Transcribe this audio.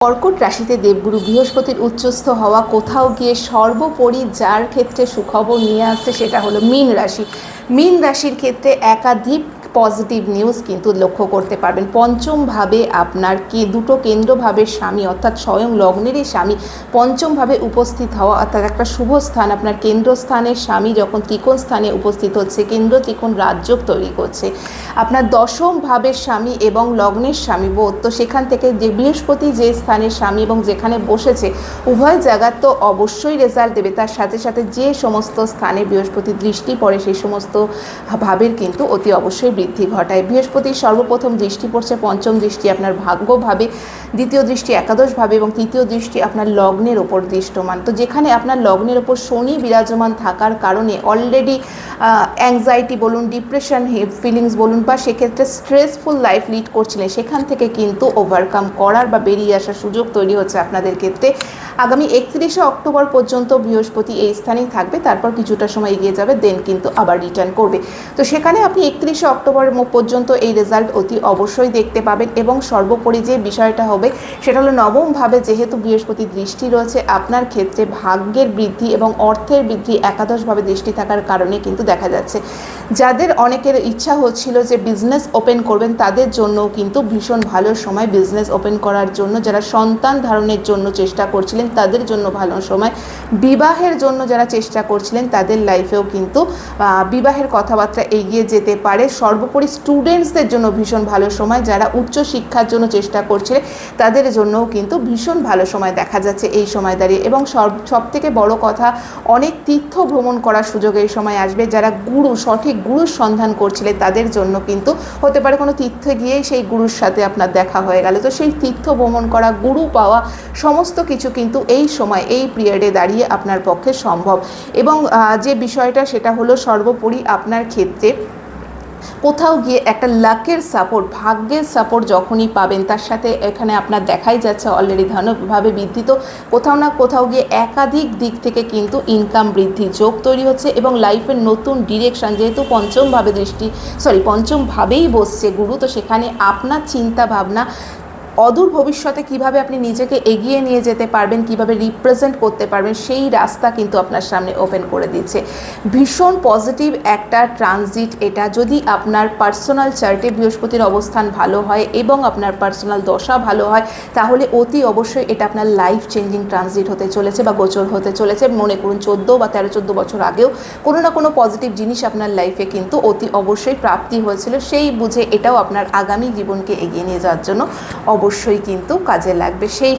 কর্কট রাশিতে দেবগুরু বৃহস্পতির উচ্চস্থ হওয়া কোথাও গিয়ে সর্বোপরি যার ক্ষেত্রে সুখবর নিয়ে আসছে সেটা হলো মীন রাশি। মীন রাশির ক্ষেত্রে একাধিক পজিটিভ নিউজ কিন্তু লক্ষ্য করতে পারবেন। পঞ্চমভাবে আপনার দুটো কেন্দ্রভাবের স্বামী অর্থাৎ স্বয়ং লগ্নেরই স্বামী পঞ্চমভাবে উপস্থিত হওয়া অর্থাৎ একটা শুভ স্থান, আপনার কেন্দ্রস্থানের স্বামী যখন ত্রিকোণ স্থানে উপস্থিত হচ্ছে, কেন্দ্র ত্রিকোণ রাজযোগ তৈরি করছে, আপনার দশম ভাবের স্বামী এবং লগ্নের স্বামী বোধ, তো সেখান থেকে যে বৃহস্পতি যে স্থানের স্বামী এবং যেখানে বসেছে উভয় জায়গার তো অবশ্যই রেজাল্ট দেবে। তার সাথে সাথে যে সমস্ত স্থানে বৃহস্পতির দৃষ্টি পড়ে সেই সমস্ত ভাবের কিন্তু অতি অবশ্যই বৃদ্ধি ঘটায়। বৃহস্পতির সর্বপ্রথম দৃষ্টি পড়ছে পঞ্চম দৃষ্টি আপনার ভাগ্যভাবে, দ্বিতীয় দৃষ্টি একাদশভাবে এবং তৃতীয় দৃষ্টি আপনার লগ্নের ওপর দৃষ্টমান। তো যেখানে আপনার লগ্নের ওপর শনি বিরাজমান থাকার কারণে অলরেডি অ্যাংজাইটি বলুন, ডিপ্রেশন ফিলিংস বলুন, বা সেক্ষেত্রে স্ট্রেসফুল লাইফ লিড করছিলেন, সেখান থেকে কিন্তু ওভারকাম করার বা বেরিয়ে আসার সুযোগ তৈরি হচ্ছে আপনাদের ক্ষেত্রে। আগামী 31শে অক্টোবর পর্যন্ত বৃহস্পতি এই স্থানেই থাকবে, তারপর কিছুটা সময় এগিয়ে যাবে, দেন কিন্তু আবার রিটার্ন করবে। তো সেখানে আপনি 31শে অক্টোবর পর্যন্ত এই রেজাল্ট অতি অবশ্যই দেখতে পাবেন। এবং সর্বোপরি যে বিষয়টা হবে সেটা হলো নবমভাবে যেহেতু বৃহস্পতির দৃষ্টি রয়েছে, আপনার ক্ষেত্রে ভাগ্যের বৃদ্ধি এবং অর্থের বৃদ্ধি একাদশভাবে দৃষ্টি থাকার কারণে কিন্তু দেখা যাচ্ছে। যাদের অনেকের ইচ্ছা হচ্ছিল যে বিজনেস ওপেন করবেন তাদের জন্য কিন্তু ভীষণ ভালো সময় বিজনেস ওপেন করার জন্য। যারা সন্তান ধারণের জন্য চেষ্টা করছিলেন তাদের জন্য ভালো সময়। বিবাহের জন্য যারা চেষ্টা করছিলেন তাদের লাইফেও কিন্তু বিবাহের কথাবার্তা এগিয়ে যেতে পারে। সর্বোপরি স্টুডেন্টসদের জন্য ভীষণ ভালো সময়, যারা উচ্চ শিক্ষার জন্য চেষ্টা করছিলেন তাদের জন্যও কিন্তু ভীষণ ভালো সময় দেখা যাচ্ছে এই সময় দাঁড়িয়ে। এবং সব থেকে বড় কথা, অনেক তীর্থ ভ্রমণ করার সুযোগ এই সময় আসবে। যারা সঠিক গুরুর সন্ধান করছিলেন তাদের জন্য কিন্তু হতে পারে কোনো তীর্থে গিয়েই সেই গুরুর সাথে আপনার দেখা হয়ে গেল, তো সেই তীর্থ ভ্রমণ করা, গুরু পাওয়া, সমস্ত কিছু কিন্তু এই সময় এই পিরিয়ডে দাঁড়িয়ে আপনার পক্ষে সম্ভব। এবং যে বিষয়টা সেটা হলো সর্বোপরি আপনার ক্ষেত্রে কোথাও গিয়ে একটা লাকের সাপোর্ট, ভাগ্যের সাপোর্ট যখনই পাবেন, তার সাথে এখানে আপনার দেখাই যাচ্ছে অলরেডি ধনভাবে বৃদ্ধি, তো কোথাও না কোথাও গিয়ে একাধিক দিক থেকে কিন্তু ইনকাম বৃদ্ধি যোগ তৈরি হচ্ছে। এবং লাইফের নতুন ডিরেকশান, যেহেতু পঞ্চমভাবেই বসছে গুরু, তো সেখানে আপনার চিন্তা ভাবনা অদূর ভবিষ্যতে কিভাবে আপনি নিজেকে এগিয়ে নিয়ে যেতে পারবেন, কিভাবে রিপ্রেজেন্ট করতে পারবেন, সেই রাস্তা কিন্তু আপনার সামনে ওপেন করে দিচ্ছে। ভীষণ পজিটিভ একটা ট্রানজিট এটা। যদি আপনার পার্সোনাল চার্টে বৃহস্পতির অবস্থান ভালো হয় এবং আপনার পার্সোনাল দশা ভালো হয়, তাহলে অতি অবশ্যই এটা আপনার লাইফ চেঞ্জিং ট্রানজিট হতে চলেছে বা গোচর হতে চলেছে। মনে করুন 14 বছর আগেও কোনো না কোনো পজিটিভ জিনিস আপনার লাইফে কিন্তু অতি অবশ্যই প্রাপ্তি হয়েছিল, সেই বুঝে এটাও আপনার আগামী জীবনকে এগিয়ে নিয়ে যাওয়ার জন্য অবশ্যই কিন্তু কাজে লাগবে। সেই